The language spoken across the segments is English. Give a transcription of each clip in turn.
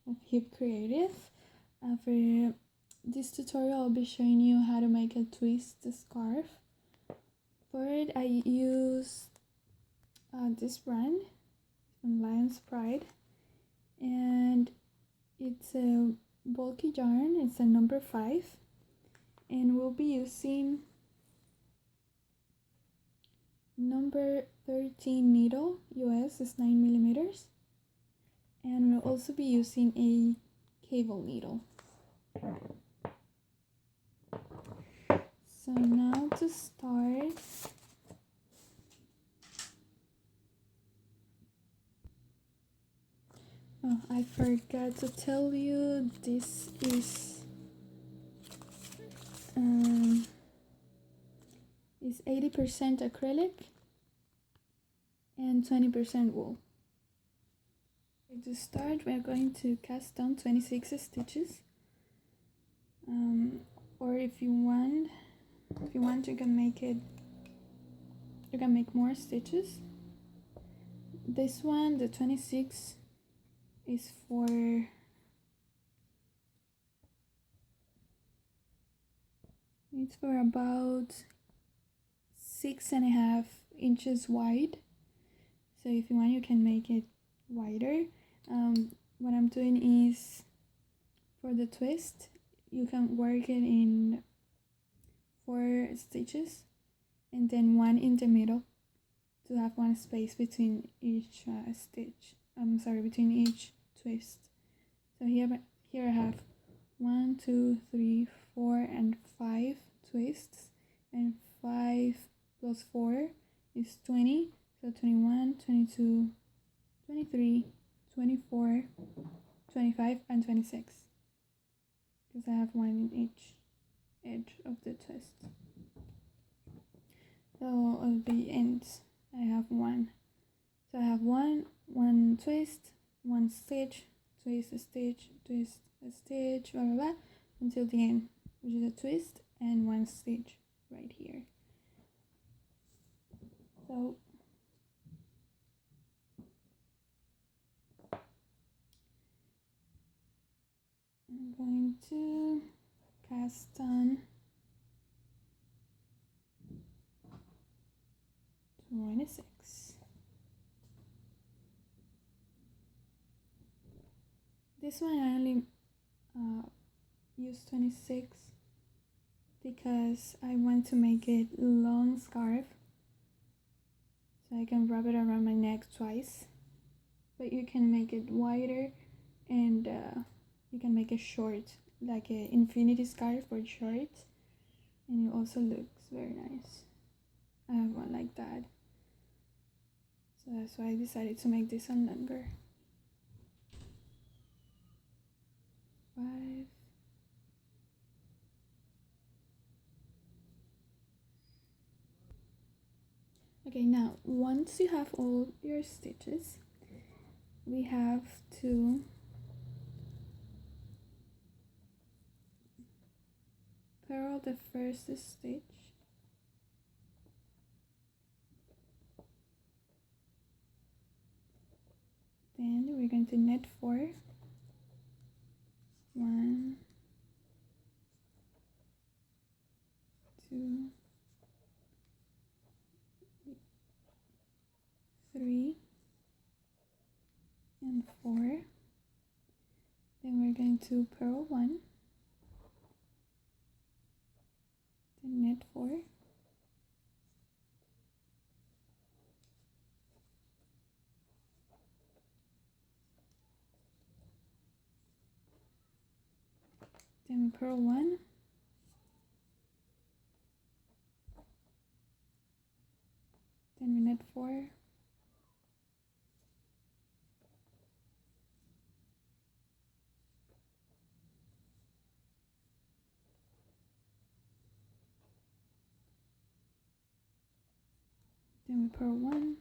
of Hip Creative. For this tutorial, I'll be showing you how to make a twist scarf. For it, I use this brand from Lion's Pride, and it's a bulky yarn. It's a number 5, and we'll be using number 13 needle. US is 9 millimeters, and we'll also be using a cable needle. So now to start, I forgot to tell you, this is 80% acrylic and 20% wool. To start, we're going to cast on 26 stitches, or if you want, you can make more stitches. This one, the 26, is for about 6.5 inches wide. So if you want, you can make it wider. What I'm doing is, for the twist, you can work it in 4 stitches and then 1 in the middle to have 1 space between each between each twist. So here I have 1, 2, 3, 4, and 5 twists, and 5 plus 4 is 20, so 21, 22, 23, 24, 25, and 26, because I have 1 in each edge of the twist. So at the ends, I have 1. So I have one twist, 1 stitch, twist, a stitch, twist, a stitch, blah blah blah, until the end, which is a twist and 1 stitch right here. So I'm going to cast on 26. This one I only use 26 because I want to make it long scarf, so I can wrap it around my neck twice. But you can make it wider, and you can make it short, like an infinity scarf for short, and it also looks very nice. I have one like that, so that's why I decided to make this one longer. 5. Okay, now once you have all your stitches, we have to purl the first stitch, then we're going to knit 4, 1, 2, 3, and 4. Then we're going to purl 1, then knit 4, then we purl 1, then we knit 4, then we purl 1,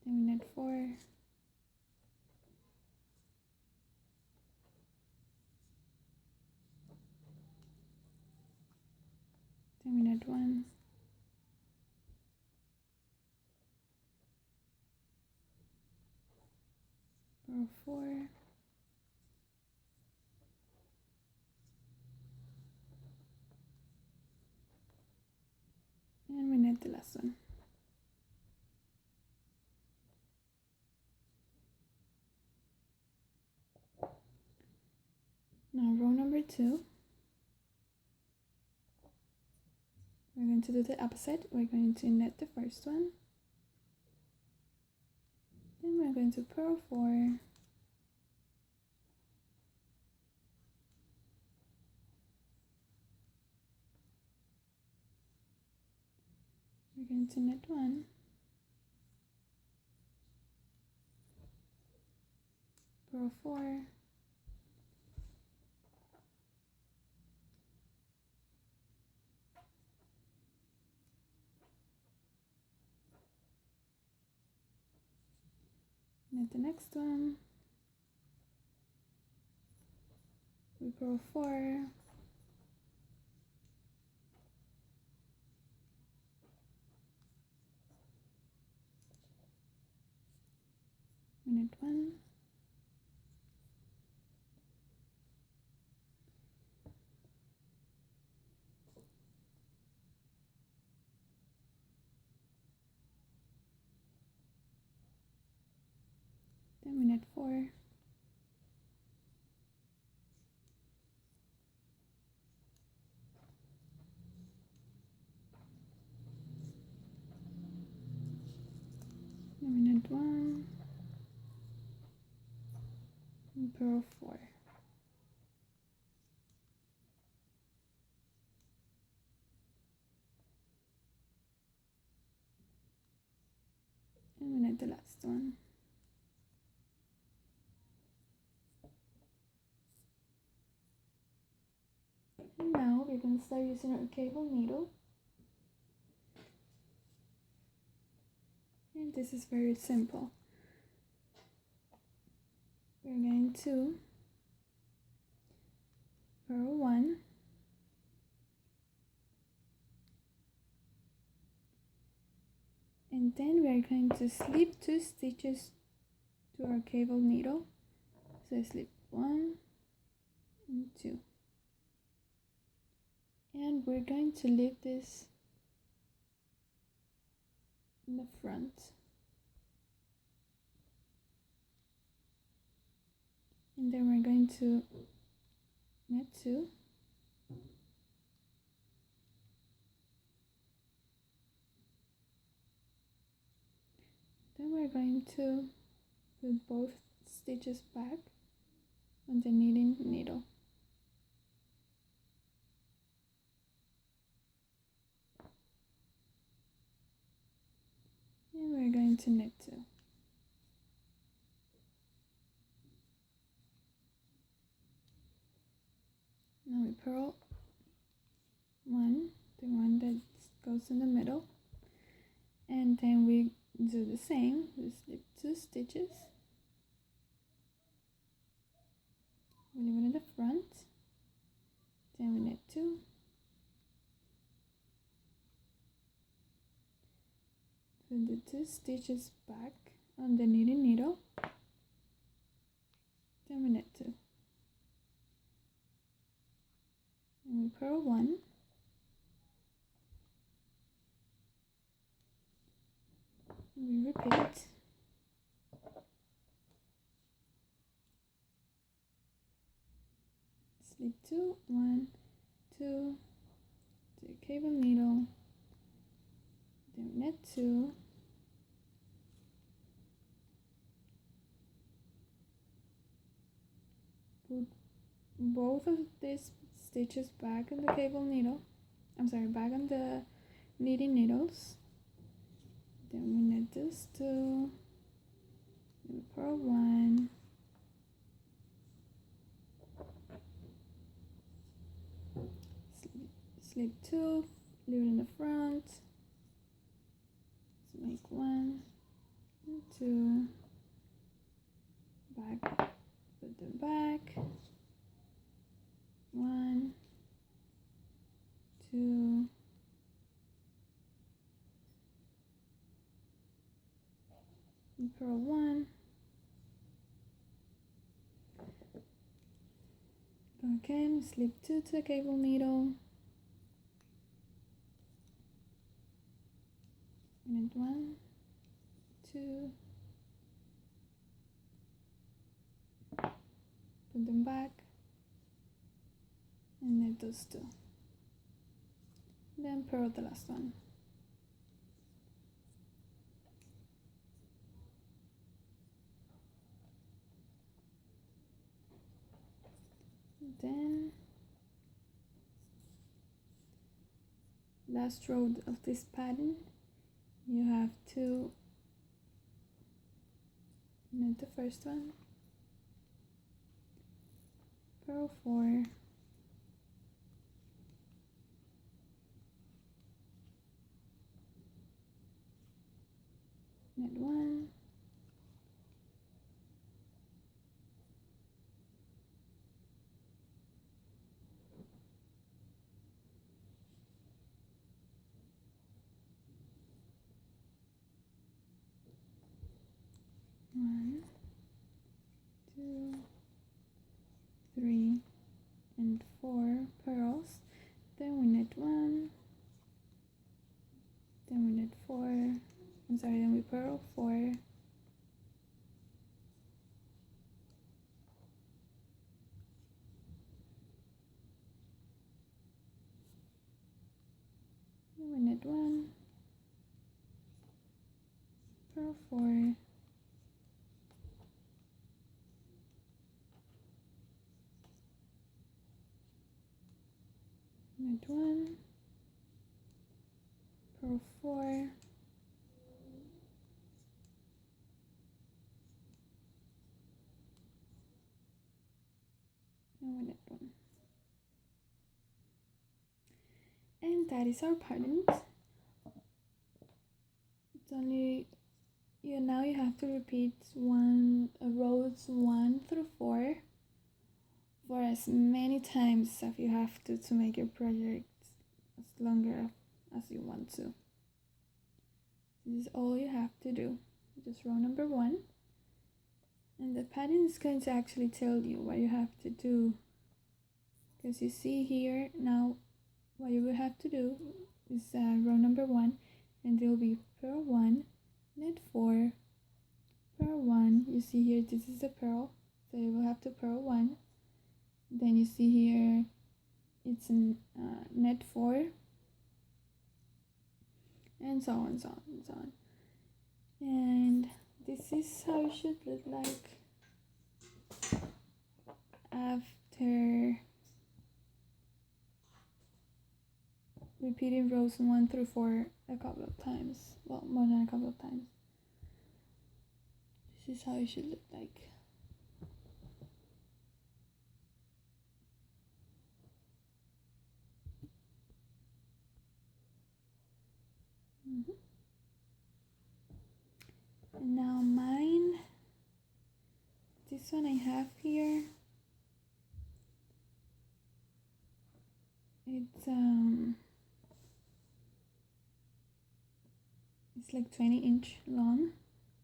then we knit 4, then we knit 1, purl 4, and we knit the last one. Now row number 2, we're going to do the opposite. We're going to knit the first one, then we're going to purl 4, we're going to knit 1, purl 4, knit the next one, we purl 4, we knit 1, then we knit 4, then we knit 1, and purl 4. And we knit the last one. And now we're going to start using our cable needle. And this is very simple. We're going to purl 1, and then we are going to slip 2 stitches to our cable needle. So slip 1 and 2, and we're going to leave this in the front, and then we're going to knit 2, then we're going to put both stitches back on the knitting needle. And we're going to knit 2. Now we purl 1, the one that goes in the middle, and then we do the same. We slip 2 stitches, we leave it in the front, then we knit 2, put the 2 stitches back on the knitting needle, then we knit 2, and we purl 1, we repeat, slip 2, 1, 2, to the cable needle, then we knit 2, put both of these stitches back on the cable needle, back on the knitting needles, then we knit this 2, we purl 1, slip 2, leave it in the front, let's make 1 and 2, back, put them back, 1, 2, and purl 1, Again, slip 2 to the cable needle. And 1, 2, put them back, and knit those 2. Then purl the last one. Then last row of this pattern, you have to knit the first one, purl 4, knit 1, one, 2, 3, and 4 purls. Then we knit 1, then we knit 4, then we purl 4, then we knit 1, purl 4, knit 1, purl 4, and we knit 1. And that is our pattern. It's only now you have to repeat rows 1 through 4 for as many times as you have to make your project as longer as you want to. This is all you have to do. Just row number 1, and the pattern is going to actually tell you what you have to do, because you see here now what you will have to do is row number 1, and there will be purl 1, knit 4, purl 1. You see here this is a purl, so you will have to purl 1. Then you see here it's an knit 4, and so on, so on, and so on. And this is how it should look like after repeating rows 1 through 4 a couple of times. Well, more than a couple of times. This is how it should look like. And now mine, this one I have here, it's like 20-inch long.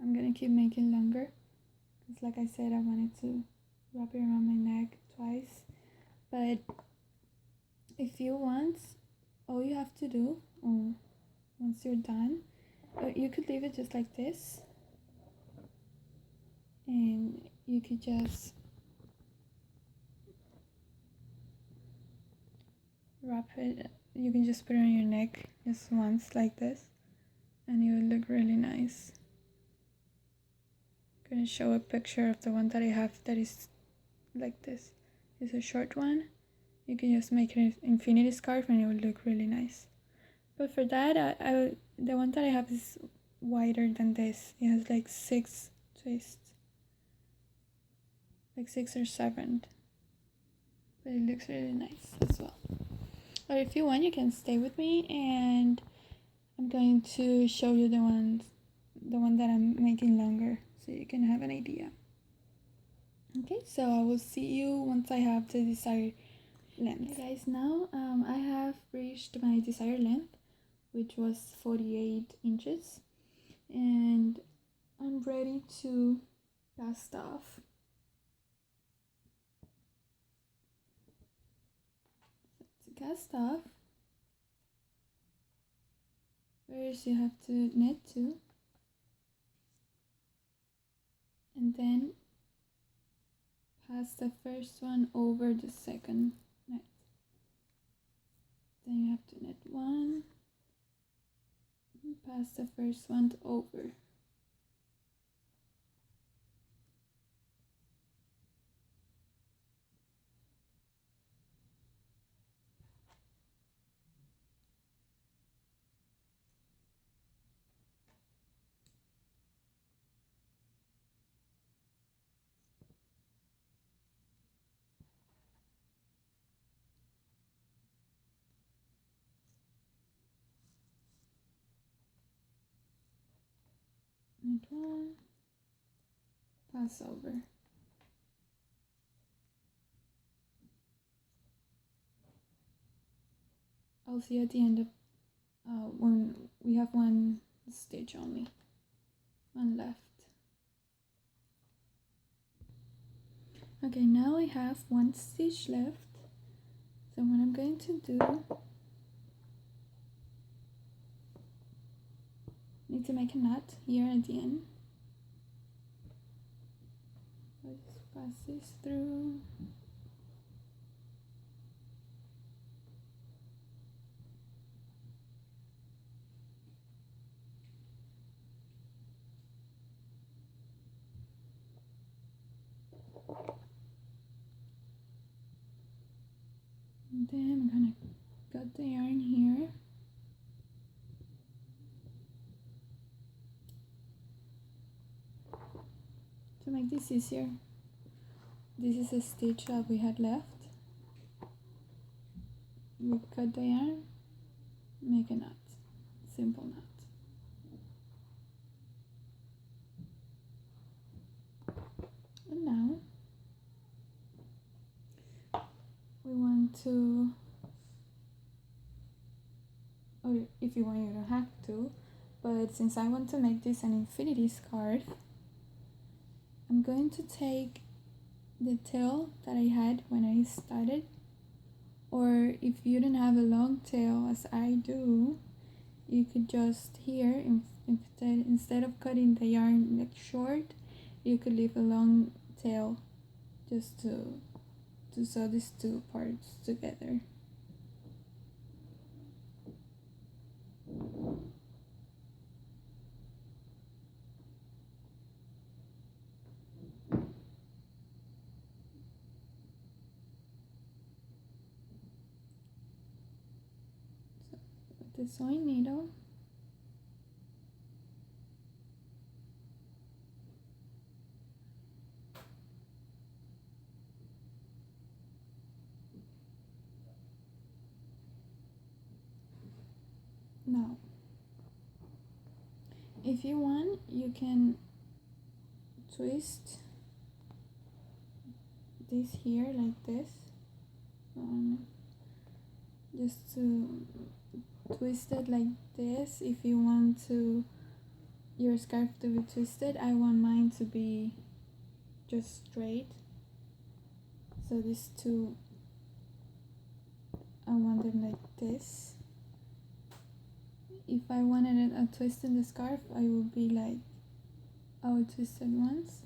I'm gonna keep making longer because, like I said, I wanted to wrap it around my neck twice. But if you want, all you have to do, once you're done, you could leave it just like this, and you could just wrap it. You can just put it on your neck just once like this, and it will look really nice. I'm gonna show a picture of the one that I have that is like this. It's a short one. You can just make it an infinity scarf and it will look really nice. But for that, the one that I have is wider than this. It has like 6 twists, like 6 or 7, but it looks really nice as well. Or if you want, you can stay with me, and I'm going to show you the one that I'm making longer, so you can have an idea. Okay, so I will see you once I have the desired length. Okay guys, now I have reached my desired length, which was 48 inches, and I'm ready to cast off. cast off. First you have to knit 2 and then pass the first one over the second knit. Then you have to knit 1, pass the first one over. Knit 1, pass over. I'll see you at the end of when we have one stitch only, one left. Okay, now I have one stitch left. So what I'm going to do, need to make a knot here at the end. So just pass this through. And then I'm gonna cut the yarn here. To make this easier, this is a stitch that we had left. We cut the yarn, make a knot, simple knot. And now we want to, or if you want, you don't have to, but since I want to make this an infinity scarf, I'm going to take the tail that I had when I started, or if you don't have a long tail as I do, you could just here, instead of cutting the yarn like short, you could leave a long tail just to sew these two parts together. So with the sewing needle, now if you want, you can twist this here like this, just to twist it like this if you want to your scarf to be twisted. I want mine to be just straight, so these two, I want them like this. If I wanted a twist in the scarf, I would be like, I would twist it once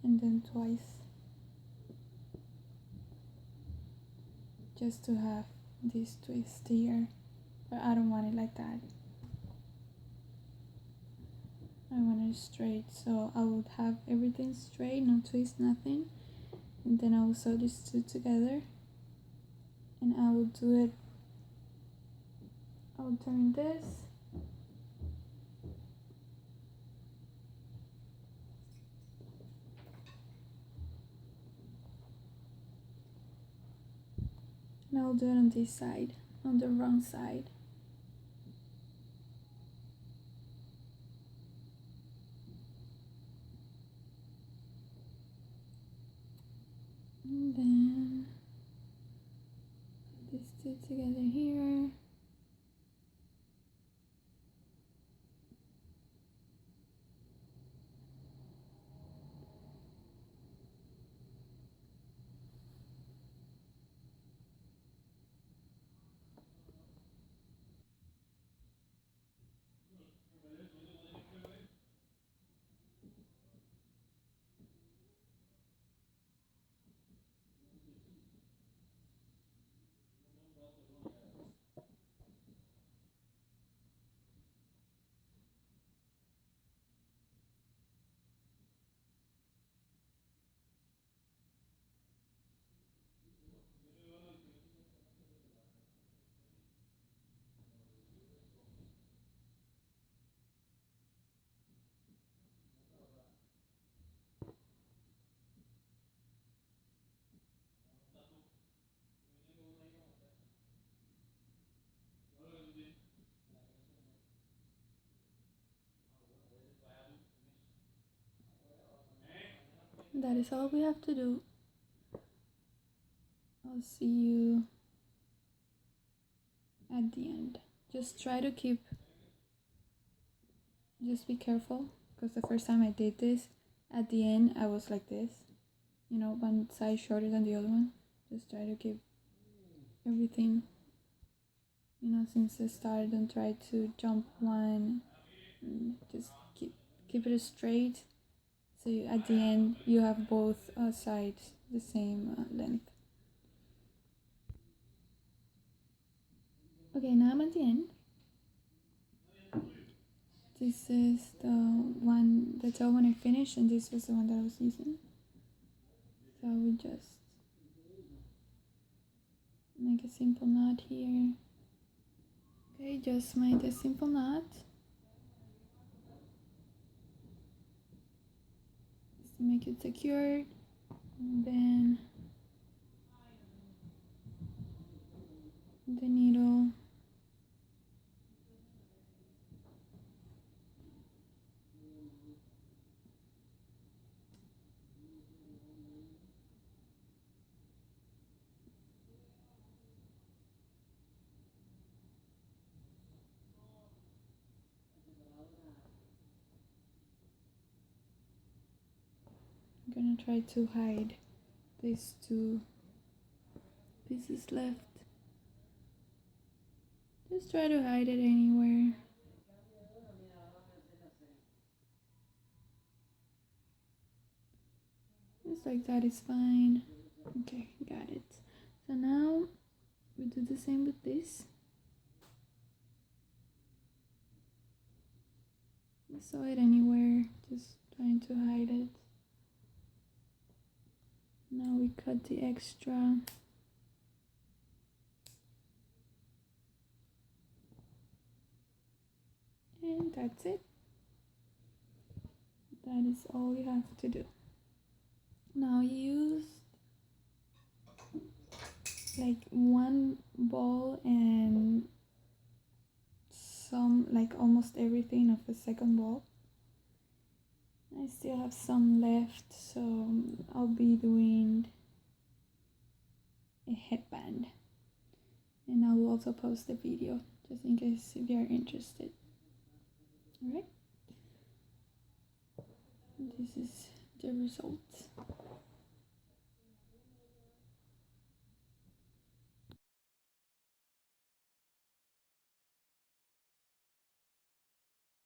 and then twice, just to have this twist here, but I don't want it like that. I want it straight, so I would have everything straight, no twist, nothing, and then I will sew these two together, and I will do it, I'll turn this, and I'll do it on this side, on the wrong side. And then put these two together here. That is all we have to do. I'll see you at the end. Just try to just be careful, because the first time I did this, at the end I was like this, one side shorter than the other one. Just try to keep everything, since the start. Don't try to jump one. Just keep it straight, so at the end you have both sides the same length. Okay, now I'm at the end. This is the tail one I finished, and this was the one that I was using. So I would just make a simple knot here. Okay, just make a simple knot. Just to make it secure. And then the needle. I'm gonna try to hide these two pieces left. Just try to hide it anywhere. Just like that is fine. Okay, got it. So now we do the same with this. You saw it anywhere, just trying to hide it. Now we cut the extra. And that's it. That is all you have to do. Now use like one ball and some, like almost everything of the second ball. I still have some left, so I'll be doing a headband, and I will also post the video just in case if you're interested. Alright, this is the result.